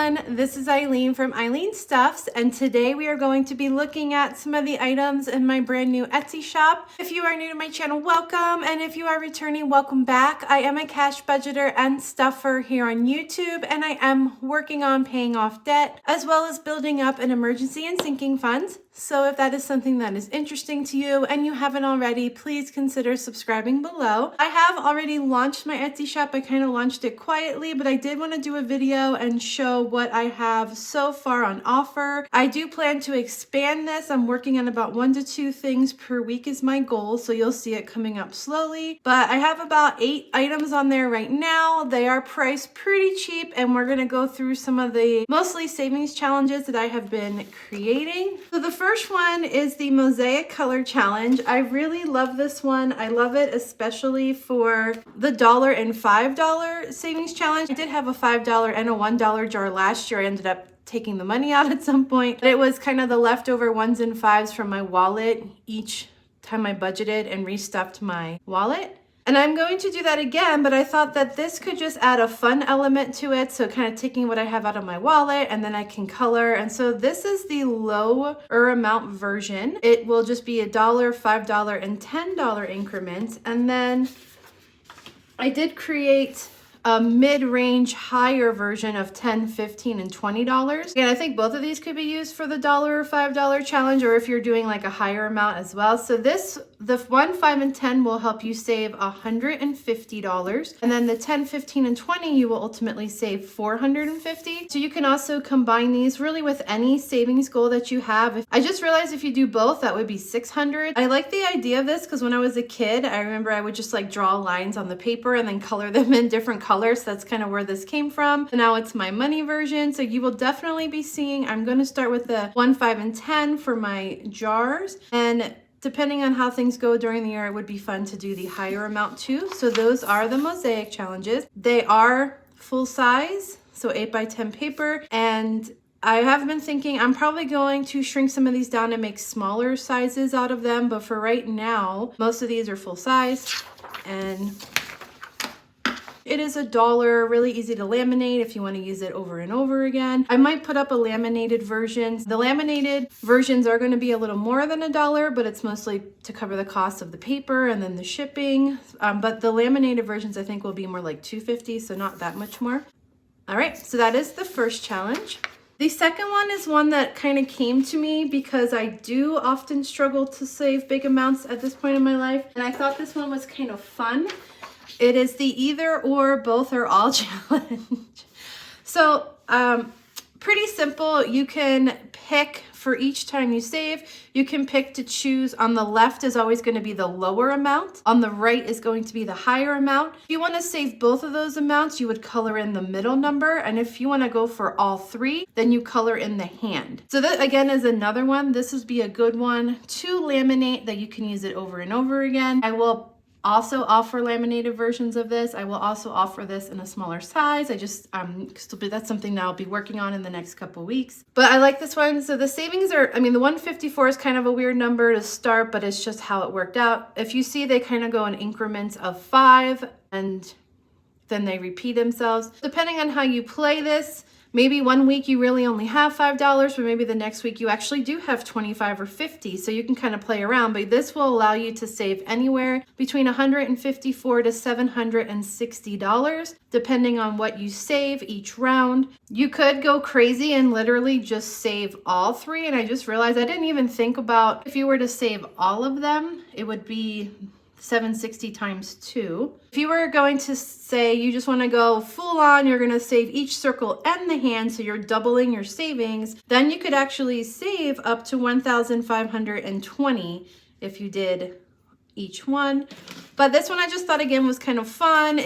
everyone, this is Eileen from Eileen Stuffs, and today we are going to be looking at some of the items in my brand new Etsy shop. If you are new to my channel, welcome, and if you are returning, welcome back. I am a cash budgeter and stuffer here on YouTube, and I am working on paying off debt as well as building up an emergency and sinking fund. So if that is something that is interesting to you and you haven't already, please consider subscribing below. I have already launched my Etsy shop. I kind of launched it quietly, but I did want to do a video and show what I have so far on offer. I do plan to expand this. I'm working on about 1 to 2 things per week is my goal, so you'll see it coming up slowly. But I have about 8 items on there right now. They are priced pretty cheap, and we're going to go through some of the mostly savings challenges that I have been creating. So the first one is the Mosiac color challenge. I really love this one. I love it especially for the $1 and $5 savings challenge. I did have a $5 and a $1 jar last year. I ended up taking the money out at some point. It was kind of the leftover 1s and 5s from my wallet each time I budgeted and restuffed my wallet. And I'm going to do that again, but I thought that this could just add a fun element to it. So kind of taking what I have out of my wallet and then I can color. And so this is the lower amount version. It will just be $1, $5, and $10 increments. And then I did create a mid-range higher version of $10, $15, and $20. Again, I think both of these could be used for the $1 or $5 challenge, or if you're doing like a higher amount as well. So this, the 1, 5, and 10 will help you save $150. And then the 10, 15, and 20, you will ultimately save $450. So you can also combine these really with any savings goal that you have. I just realized if you do both, that would be $600. I like the idea of this because when I was a kid, I remember I would just like draw lines on the paper and then color them in different colors. So that's kind of where this came from. So now it's my money version. So you will definitely be seeing, I'm going to start with the 1, 5, and 10 for my jars. And depending on how things go during the year, it would be fun to do the higher amount too. So those are the Mosiac challenges. They are full size, so 8 by 10 paper. And I have been thinking I'm probably going to shrink some of these down and make smaller sizes out of them. But for right now, most of these are full size. And it is $1, really easy to laminate if you want to use it over and over again. I might put up a laminated version. The laminated versions are going to be a little more than $1, but it's mostly to cover the cost of the paper and then the shipping. But the laminated versions I think will be more like $2.50, so not that much more. All right, so that is the first challenge. The second one is one that kind of came to me because I do often struggle to save big amounts at this point in my life. And I thought this one was kind of fun. It is the either or, both or all challenge. So pretty simple. You can pick for each time you save. You can pick to choose. On the left is always going to be the lower amount. On the right is going to be the higher amount. If you want to save both of those amounts, you would color in the middle number. And if you want to go for all 3, then you color in the hand. So that again is another one. This would be a good one to laminate that you can use it over and over again. I will also offer laminated versions of this. I will also offer this in a smaller size. That's something that I'll be working on in the next couple weeks. But I like this one. So the savings are, the 154 is kind of a weird number to start, but it's just how it worked out. If you see, they kind of go in increments of 5 and then they repeat themselves. Depending on how you play this, maybe one week you really only have $5, but maybe the next week you actually do have 25 or 50. So you can kind of play around, but this will allow you to save anywhere between $154 to $760, depending on what you save each round. You could go crazy and literally just save all 3. And I just realized I didn't even think about if you were to save all of them, it would be 760 times 2. If you were going to say you just want to go full on, you're going to save each circle and the hand, so you're doubling your savings, then you could actually save up to 1,520 if you did each one. But this one I just thought again was kind of fun.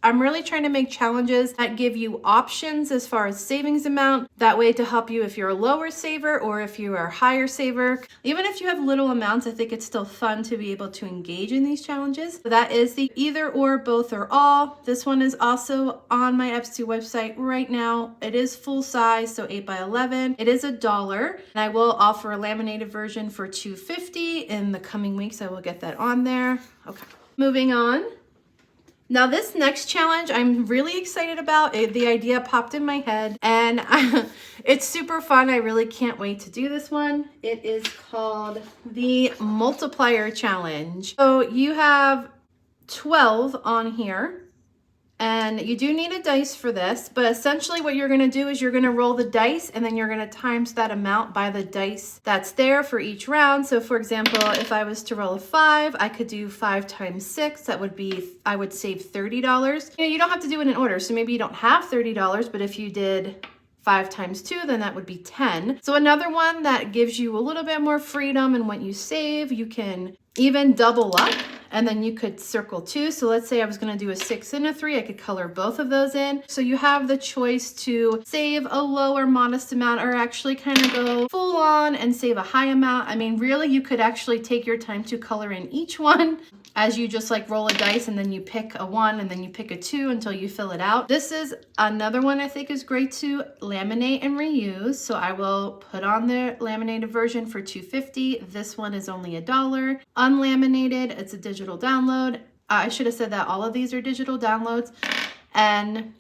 I'm really trying to make challenges that give you options as far as savings amount. That way to help you if you're a lower saver or if you are a higher saver. Even if you have little amounts, I think it's still fun to be able to engage in these challenges. So that is the either or, both or all. This one is also on my Etsy website right now. It is full size, so 8 by 11. It is $1, and I will offer a laminated version for $2.50 in the coming weeks. I will get that on there. Okay, moving on. Now this next challenge I'm really excited about. The idea popped in my head and it's super fun. I really can't wait to do this one. It is called the Multiplier Challenge. So you have 12 on here. And you do need a dice for this, but essentially what you're gonna do is you're gonna roll the dice and then you're gonna times that amount by the dice that's there for each round. So for example, if I was to roll a 5, I could do 5 times 6. That would be, I would save $30. You know, you don't have to do it in order. So maybe you don't have $30, but if you did 5 times 2, then that would be 10. So another one that gives you a little bit more freedom in what you save, you can even double up and then you could circle 2. So let's say I was going to do a 6 and a 3. I could color both of those in. So you have the choice to save a lower modest amount or actually kind of go full on and save a high amount. I mean, really, you could actually take your time to color in each one as you just like roll a dice and then you pick a 1 and then you pick a 2 until you fill it out. This is another one I think is great to laminate and reuse. So I will put on the laminated version for $2.50. This one is only $1. Unlaminated, it's a digital download. I should have said that all of these are digital downloads, and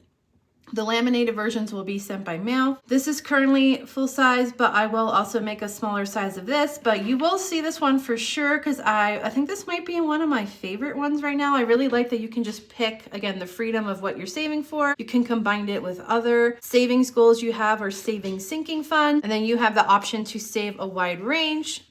the laminated versions will be sent by mail. This is currently full size, but I will also make a smaller size of this, but you will see this one for sure because I think this might be one of my favorite ones right now. I really like that you can just pick, again, the freedom of what you're saving for. You can combine it with other savings goals you have or savings sinking fund, and then you have the option to save a wide range.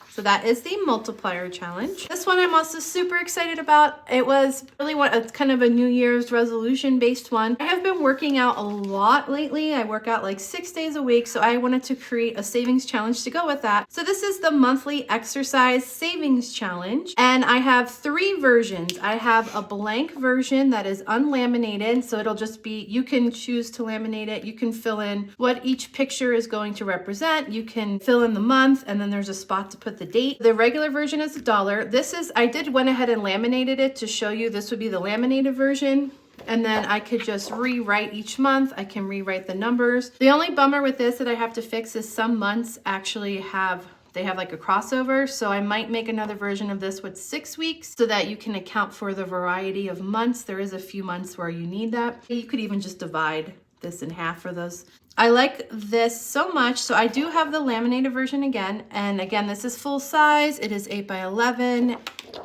So that is the Multiplier Challenge. This one I'm also super excited about. It was really kind of a New Year's resolution based one. I have been working out a lot lately. I work out like 6 days a week. So I wanted to create a savings challenge to go with that. So this is the monthly exercise savings challenge. And I have 3 versions. I have a blank version that is unlaminated. So it'll just be, you can choose to laminate it. You can fill in what each picture is going to represent. You can fill in the month and then there's a spot to put the date. The regular version is $1. This is, I went ahead and laminated it to show you this would be the laminated version. And then I could just rewrite each month. I can rewrite the numbers. The only bummer with this that I have to fix is some months actually have like a crossover. So I might make another version of this with 6 weeks so that you can account for the variety of months. There is a few months where you need that. You could even just divide this in half for those. I like this so much. So I do have the laminated version again. And again, this is full size. It is 8 by 11.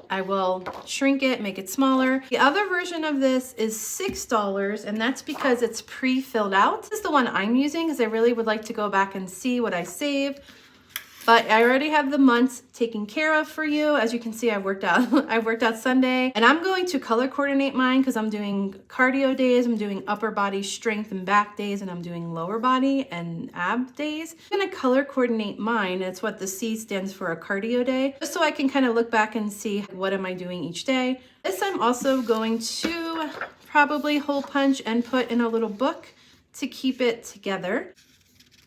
I will shrink it, make it smaller. The other version of this is $6, and that's because it's pre-filled out. This is the one I'm using because I really would like to go back and see what I saved. But I already have the months taken care of for you. As you can see, I worked out Sunday, and I'm going to color coordinate mine because I'm doing cardio days, I'm doing upper body strength and back days, and I'm doing lower body and ab days. I'm gonna color coordinate mine. It's what the C stands for, a cardio day, just so I can kind of look back and see what am I doing each day. This I'm also going to probably hole punch and put in a little book to keep it together.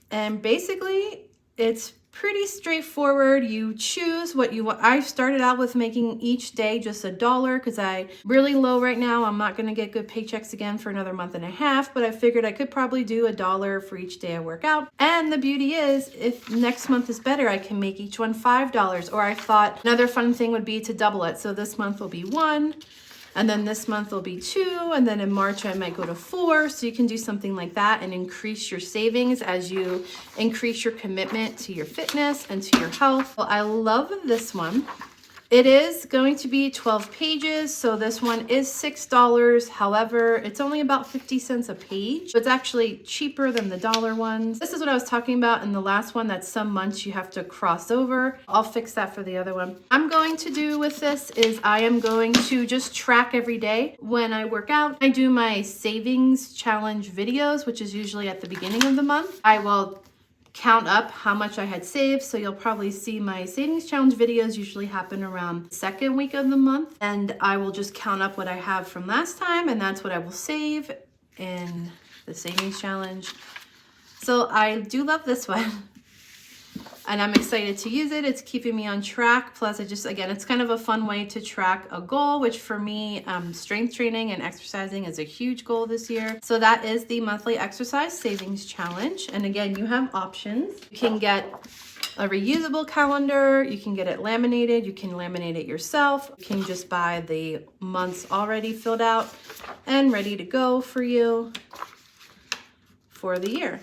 And basically, it's pretty straightforward. You choose what you want. I started out with making each day just $1 because I'm really low right now. I'm not going to get good paychecks again for another month and a half, but I figured I could probably do $1 for each day I work out. And the beauty is, if next month is better, I can make each one $5. Or I thought another fun thing would be to double it. So this month will be 1. And then this month will be 2, and then in March I might go to 4. So you can do something like that and increase your savings as you increase your commitment to your fitness and to your health. Well, I love this one. It is going to be 12 pages, so this one is $6. However, it's only about 50 cents a page. So it's actually cheaper than the dollar ones. This is what I was talking about in the last one, that some months you have to cross over. I'll fix that for the other one. I'm going to do with this is I am going to just track every day when I work out. I do my savings challenge videos, which is usually at the beginning of the month. I will count up how much I had saved. So you'll probably see my savings challenge videos usually happen around the 2nd week of the month. And I will just count up what I have from last time, and that's what I will save in the savings challenge. So I do love this one. And I'm excited to use it. It's keeping me on track. Plus, again, it's kind of a fun way to track a goal, which for me, strength training and exercising is a huge goal this year. So that is the monthly exercise savings challenge. And again, you have options. You can get a reusable calendar. You can get it laminated. You can laminate it yourself. You can just buy the months already filled out and ready to go for you for the year.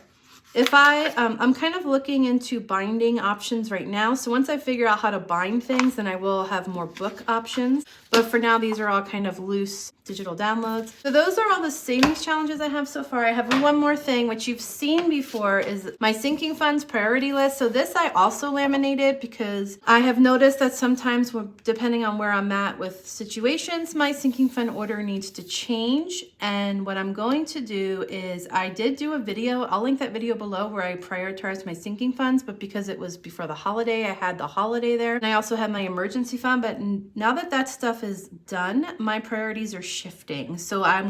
If I'm kind of looking into binding options right now. So once I figure out how to bind things, then I will have more book options. But for now, these are all kind of loose digital downloads. So those are all the savings challenges I have so far. I have one more thing, which you've seen before, is my sinking funds priority list. So this I also laminated because I have noticed that sometimes, depending on where I'm at with situations, my sinking fund order needs to change. And what I'm going to do is, I did do a video, I'll link that video below, where I prioritized my sinking funds, but because it was before the holiday, I had the holiday there. And I also had my emergency fund, but now that that stuff is done, my priorities are shifting. So I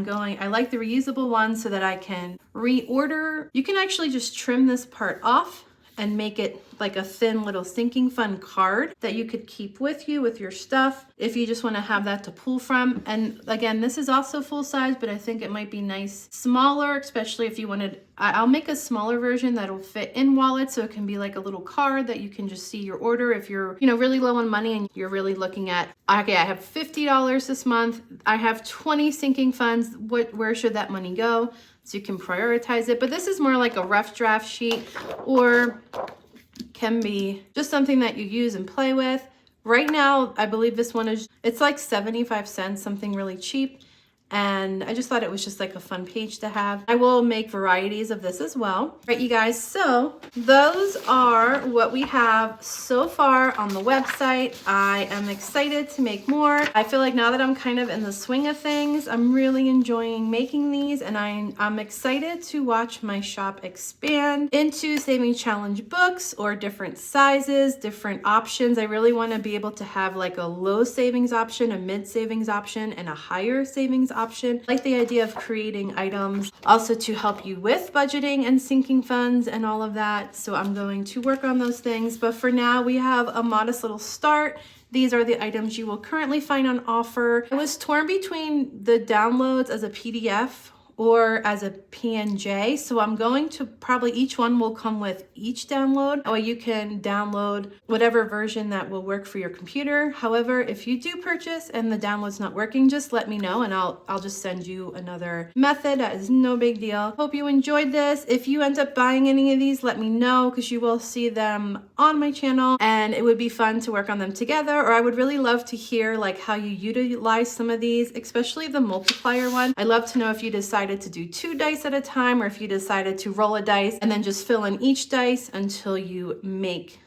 like the reusable ones so that I can reorder. You can actually just trim this part off and make it like a thin little sinking fund card that you could keep with you with your stuff if you just want to have that to pull from. And again, this is also full size, but I think it might be nice smaller, especially if you wanted. I'll make a smaller version that'll fit in wallets, so it can be like a little card that you can just see your order if you're, really low on money and you're really looking at, okay, I have $50 this month, I have 20 sinking funds, where should that money go? So you can prioritize it. But this is more like a rough draft sheet, or can be just something that you use and play with. Right now, I believe this one it's like 75 cents, something really cheap. And I just thought it was just like a fun page to have. I will make varieties of this as well. All right, you guys, so those are what we have so far on the website. I am excited to make more. I feel like now that I'm kind of in the swing of things, I'm really enjoying making these, and I'm excited to watch my shop expand into saving challenge books, or different sizes, different options. I really want to be able to have like a low savings option, a mid savings option, and a higher savings option. I like the idea of creating items also to help you with budgeting and sinking funds and all of that. So I'm going to work on those things. But for now, we have a modest little start. These are the items you will currently find on offer. I was torn between the downloads as a PDF or as a PNG. So I'm going to probably, each one will come with each download, or you can download whatever version that will work for your computer. However, if you do purchase and the download's not working, just let me know and I'll just send you another method. That is no big deal. Hope you enjoyed this. If you end up buying any of these, let me know, because you will see them on my channel and it would be fun to work on them together. Or I would really love to hear like how you utilize some of these, especially the multiplier one. I'd love to know if you decided to do 2 dice at a time, or if you decided to roll a dice and then just fill in each dice until you make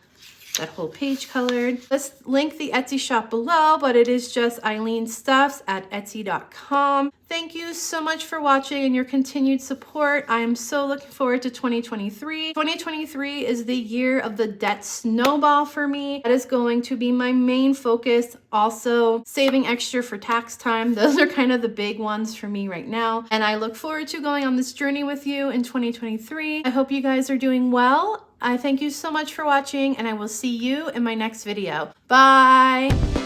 that whole page colored. Let's link the Etsy shop below, but it is just Eileen Stuffs at etsy.com. Thank you so much for watching and your continued support. I am so looking forward to 2023. 2023 is the year of the debt snowball for me. That is going to be my main focus. Also, saving extra for tax time. Those are kind of the big ones for me right now. And I look forward to going on this journey with you in 2023. I hope you guys are doing well. I thank you so much for watching, and I will see you in my next video. Bye!